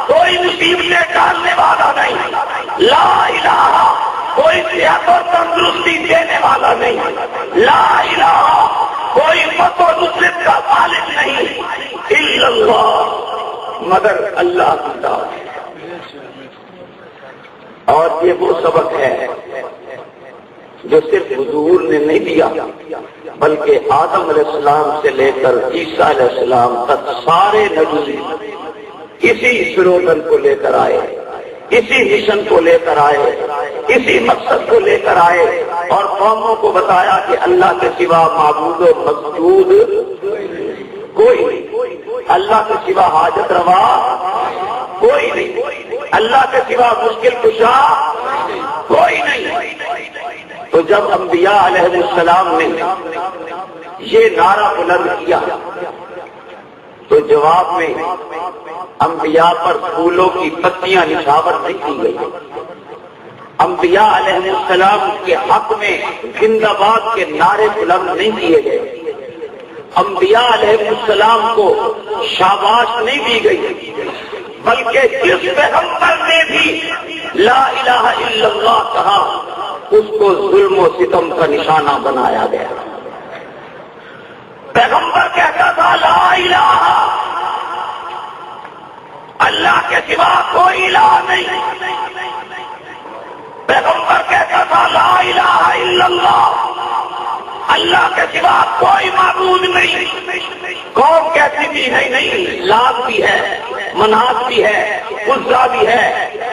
کوئی مصیبتیں ڈالنے والا نہیں، لا الہ کوئی صحت اور تندرستی دینے والا نہیں، لا الہ کوئی فتح و نصرت کا مالک نہیں، الا اللہ مگر اللہ کی ذات۔ اور یہ وہ سبق ہے جو صرف حضور نے نہیں دیا، بلکہ آدم علیہ السلام سے لے کر عیسیٰ علیہ السلام تک سارے نبی اسی سلوگن کو لے کر آئے، اسی مشن کو لے کر آئے، اسی مقصد کو لے کر آئے، اور قوموں کو بتایا کہ اللہ کے سوا معبود و مسجود کوئی نہیں، اللہ کے سوا حاجت روا کوئی نہیں، اللہ کے سوا مشکل کشا کوئی نہیں۔ تو جب انبیاء علیہ السلام نے یہ نعرہ بلند کیا تو جواب میں انبیاء پر پھولوں کی پتیاں نچھاور نہیں کی گئی، انبیاء علیہ السلام کے حق میں زندہ باد کے نعرے بلند نہیں کیے گئے، انبیاء علیہ السلام کو شاباش نہیں دی گئی، بلکہ جس پیغمبر نے بھی لا الہ الا اللہ کہا اس کو ظلم و ستم کا نشانہ بنایا گیا۔ پیغمبر کہتا تھا لا الہ اللہ کے سوا کوئی الہ نہیں، پیغمبر کہتا تھا لا الہ الا اللہ اللہ کے سوا کوئی معبود نہیں۔ قوم کہتی بھی نہیں، لات بھی ہے، منات بھی ہے، عزا بھی ہے،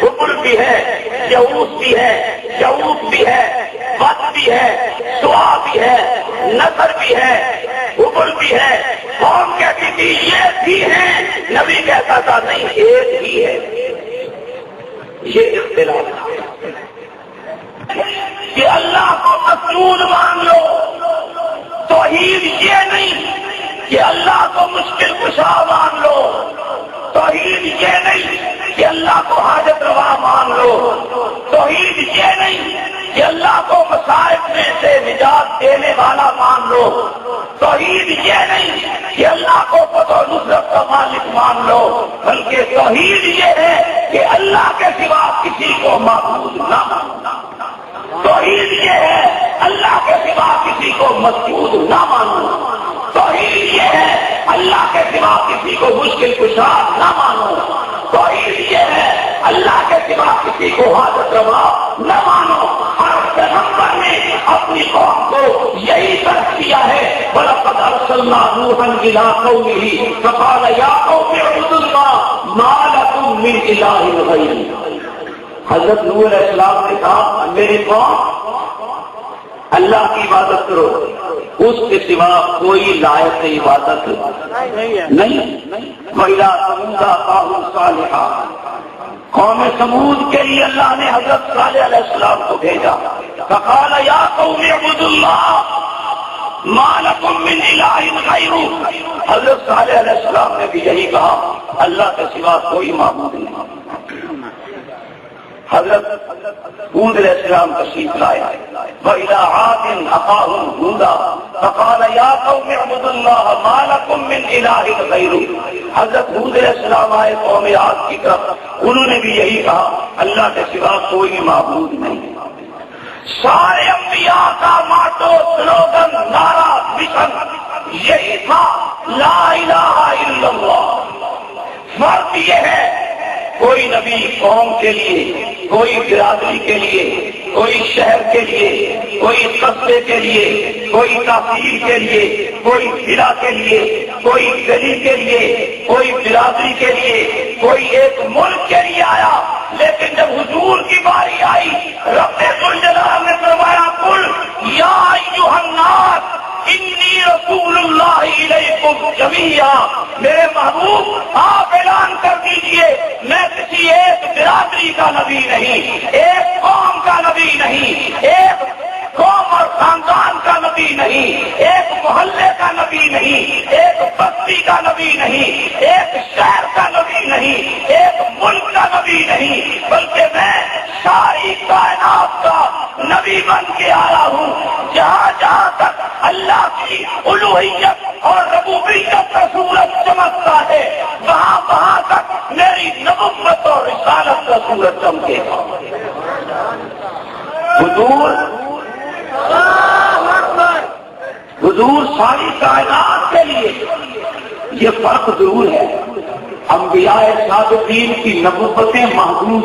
حبل بھی ہے، یعوث بھی ہے، یعوق بھی ہے، وت بھی ہے، سوا بھی ہے، نصر بھی ہے، حبل بھی ہے۔ قوم کہتی تھی یہ بھی ہے، نبی کہتا تھا نہیں ایک ہی ہے۔ یہ اختلاف تھا کہ اللہ کو مسجود مان لو، توحید یہ نہیں کہ اللہ کو مشکل کشا مان لو، توحید یہ نہیں کہ اللہ کو حاجت روا مان لو، توحید یہ نہیں کہ اللہ کو مصائب میں سے نجات دینے والا مان لو، توحید یہ نہیں کہ اللہ کو فتح و نصرت کا مالک مان لو، بلکہ توحید یہ ہے کہ اللہ کے سوا کسی کو معبود نہ مانو، توحید یہ ہے اللہ کے سوا کسی کو مسجود نہ مانو، توحید یہ ہے اللہ کے سوا کسی کو مشکل کشا نہ مانو، توحید یہ ہے اللہ کے سوا کسی کو حاجت روا نہ مانو۔ ہر پیغمبر نے اپنی قوم کو یہی درس دیا ہے، وَلَقَدْ أَرْسَلْنَا نُوحًا إِلَىٰ قَوْمِهِ فَقَالَ يَا قَوْمِ اعْبُدُوا اللَّهَ مَا لَكُم مِّنْ إِلَٰهٍ غَيْرِهِ۔ حضرت نوح علیہ السلام نے کہا میری قوم اللہ کی عبادت کرو، اس کے سوا کوئی لائق عبادت نہیں۔ وَإِلَىٰ ثَمُودَ أَخَاهُمْ صَالِحًا، قوم سمود کے لیے اللہ نے حضرت صالح علیہ السلام کو بھیجا، فَقَالَ يَا قَوْمِ اعْبُدُوا اللَّهَ مَا لَكُم مِّنْ إِلَٰهٍ غَيْرُهُ۔ حضرت صالح علیہ السلام نے بھی یہی کہا اللہ کے سوا کوئی معبود نہیں۔ حضرت ہود علیہ السلام تشریف لائے، وَإِلَىٰ عَادٍ أَخَاهُمْ هُودًا فَقَالَ يَا قَوْمِ اعْبُدُوا اللَّهَ مَا لَكُم مِّنْ إِلَٰهٍ غَيْرُهُ۔ حضرت ہود علیہ السلام آئے قوم عاد کی طرف، انہوں نے بھی یہی کہا اللہ کے سوا کوئی معبود نہیں۔ سارے انبیاء کا ماٹو، سلوگن، نعرہ، مشن یہی تھا لا الہ الا اللہ۔ فرق یہ ہے کوئی نبی قوم کے لیے، کوئی برادری کے لیے، کوئی شہر کے لیے، کوئی قصبے کے لیے، کوئی تحصیل کے لیے، کوئی ضلع کے لیے، کوئی گلی کے لیے، کوئی برادری کے لیے، کوئی ایک ملک کے لیے آیا، لیکن جب حضور کی باری آئی رب ذوالجلال نے فرمایا قل یا ایھا الناس انی رسول اللہ الیکم جمیعا، میرے محبوب آپ اعلان کر دیجئے میں کسی ایک برادری کا نبی نہیں، ایک قوم کا نبی نہیں، ایک قوم اور خاندان کا نبی نہیں، ایک محلے کا نبی نہیں، ایک بستی کا نبی نہیں، ایک شہر کا نبی نہیں، ایک ملک کا نبی نہیں، بلکہ میں ساری کائنات کا نبی بن کے آیا ہوں. جہاں جہاں تک اللہ کی الوہیت اور ربوبیت کا سورج چمکتا ہے وہاں وہاں تک میری نبوت اور رسالت کا سورج چمکے گا. حضور ساری کائنات کے لیے یہ فرق ضرور ہے. انبیاء صادقین کی نبوتیں محدود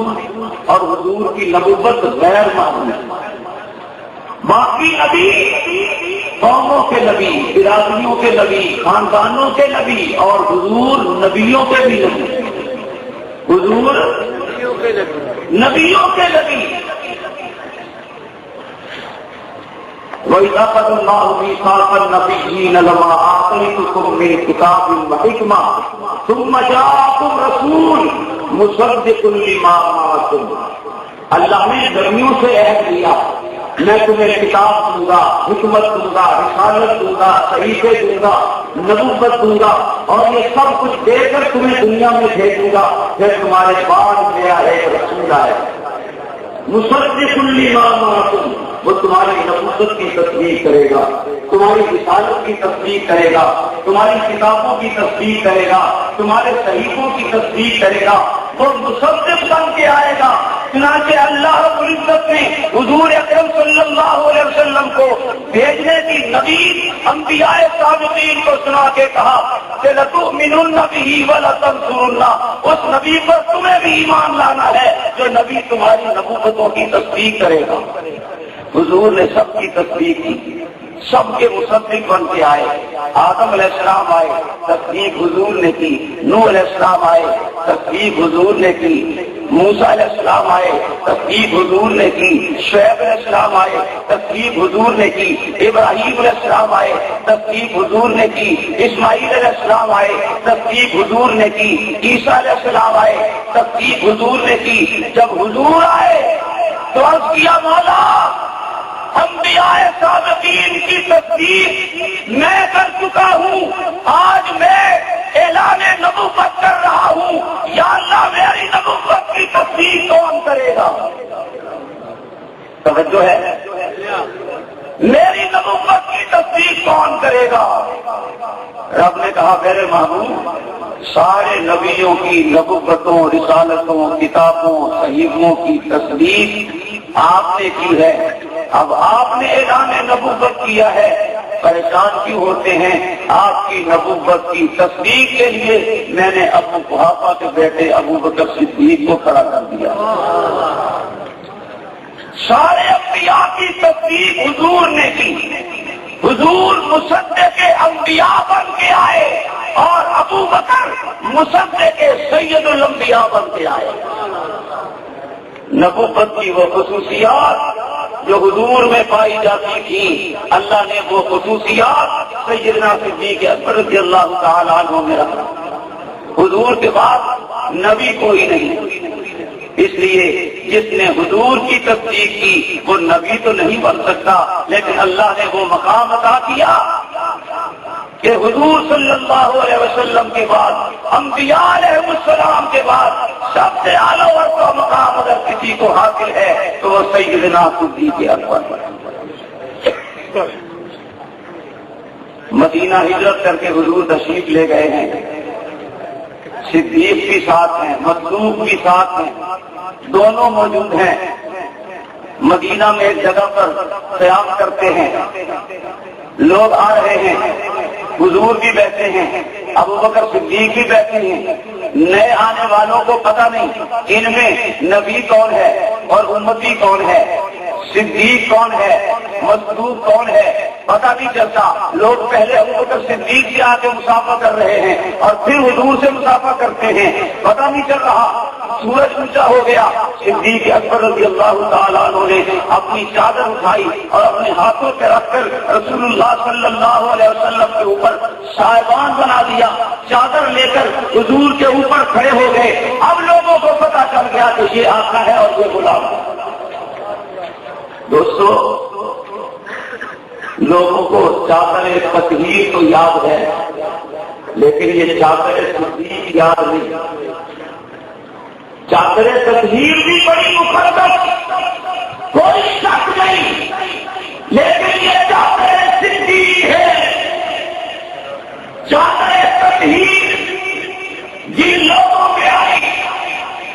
اور حضور کی نبوت غیر محدود. باقی نبی قوموں کے نبی، برادریوں کے نبی، خاندانوں کے نبی، اور حضور نبیوں کے بھی نبی. حضور نبیوں کے نبی. وَإِذْ أَخَذَ اللَّهُ مِيثَاقَ النَّبِيِّينَ لَمَا آتَيْتُكُم مِّن كِتَابٍ وَحِكْمَةٍ ثُمَّ جَاءَكُمْ رَسُولٌ مُصَدِّقٌ لِّمَا مَعَكُمْ. اللہ نے نبیوں سے عہد لیا میں تمہیں کتاب دوں گا، حکمت دوں گا، رسالت دوں گا، صحیفے دوں گا، نبوت دوں گا، اور یہ سب کچھ دے کر تمہیں دنیا میں بھیجوں گا. پھر تمہارے بعد میرا ایک رسول آئے مصدق لما معکم، وہ تمہاری نبوت کی تصدیق کرے گا، تمہاری رسالت کی تصدیق کرے گا، تمہاری کتابوں کی تصدیق کرے گا، تمہارے صحیفوں کی تصدیق کرے گا. وہ مصدق بن کے آئے گا. چنانچہ اللہ رب العزت نے حضور اکرم صلی اللہ علیہ وسلم کو بھیجنے کی نبی انبیاء صادقین کو سنا کے کہا کہ لَتُؤْمِنُنَّ بِهِ وَلَتَنْصُرُنَّ. اس نبی پر تمہیں بھی ایمان لانا ہے جو نبی تمہاری نبوتوں کی تصدیق کرے گا. حضور نے سب کی تصدیق کی، سب کے مصدق بن کے آئے. آدم علیہ السلام آئے، تصدیق حضور نے کی. نوح علیہ السلام آئے، تصدیق حضور نے کی. موسیٰ علیہ السلام آئے، تصدیق حضور نے کی. شعیب علیہ السلام آئے، تصدیق حضور نے کی. ابراہیم علیہ السلام آئے، تصدیق حضور نے کی. اسماعیل علیہ السلام آئے، تصدیق حضور نے کی. عیسیٰ علیہ السلام آئے، تصدیق حضور نے کی. جب حضور آئے تو عرض کیا مولا انبیاء صادقین کی تصدیق میں کر چکا ہوں، آج میں اعلان نبوت کر رہا ہوں. یا اللہ میری نبوت کی تصدیق کون کرے گا؟ توجہ ہے؟ میری نبوت کی تصدیق کون کرے گا؟ رب نے کہا میرے محبوب سارے نبیوں کی نبوتوں، رسالتوں، کتابوں، صحیفوں کی تصدیق آپ نے کی ہے. اب آپ نے اعلان نبوت کیا ہے، پریشان کیوں ہوتے ہیں؟ آپ کی نبوت کی تصدیق کے لیے میں نے ابو قحافہ کے بیٹے ابو بکر صدیق کو کھڑا کر دیا. سارے انبیاء کی تصدیق حضور نے کی. حضور مصدق انبیاء بن کے آئے اور ابو بکر مصدق سید الانبیاء بن کے آئے. نبوت کی وہ خصوصیات جو حضور میں پائی جاتی تھی، اللہ نے وہ خصوصیات سیدنا صدیق اکبر رضی اللہ تعالیٰ عنہ میں رکھا. حضور کے بعد نبی کوئی نہیں، اس لیے جس نے حضور کی تصدیق کی وہ نبی تو نہیں بن سکتا، لیکن اللہ نے وہ مقام عطا کیا کہ حضور صلی اللہ علیہ وسلم کے بعد، انبیاء علیہ السلام کے بعد سب سے اعلیٰ کا مقام اگر کسی کو حاصل ہے تو وہ سیدنا صدیق اکبر. مدینہ ہجرت کر کے حضور تشریف لے گئے ہیں. صدیق بھی ساتھ ہیں، مصدوق بھی ساتھ ہیں، دونوں موجود ہیں. مدینہ میں ایک جگہ پر قیام کرتے ہیں، لوگ آ رہے ہیں، حضور بھی بیٹھے ہیں، ابو بکر صدیق بھی بیٹھے ہیں. نئے آنے والوں کو پتہ نہیں ان میں نبی کون ہے اور امتی کون ہے، صدیق کون ہے، مصدوق کون ہے، پتہ نہیں چلتا. لوگ پہلے ابو بکر صدیق سے آ کے مسافہ کر رہے ہیں اور پھر حضور سے مسافہ کرتے ہیں، پتہ نہیں چل رہا. سورج اونچا ہو گیا، صدیق اکبر رضی اللہ تعالیٰ عنہ نے اپنی چادر اٹھائی اور اپنے ہاتھوں پہ رکھ کر رسول اللہ صلی اللہ علیہ وسلم کے اوپر سائبان بنا دیا. چادر لے کر حضور کے اوپر کھڑے ہو گئے. اب لوگوں کو پتہ چل گیا کہ یہ آقا ہے اور یہ غلام ہے. دوستو لوگوں کو چادر تطہیر تو یاد ہے لیکن یہ چادر صدیق یاد نہیں. چادر تطہیر بھی بڑی مقدس، کوئی شک نہیں، لیکن یہ چاہتے ہیں صدیق ہے، چاہتے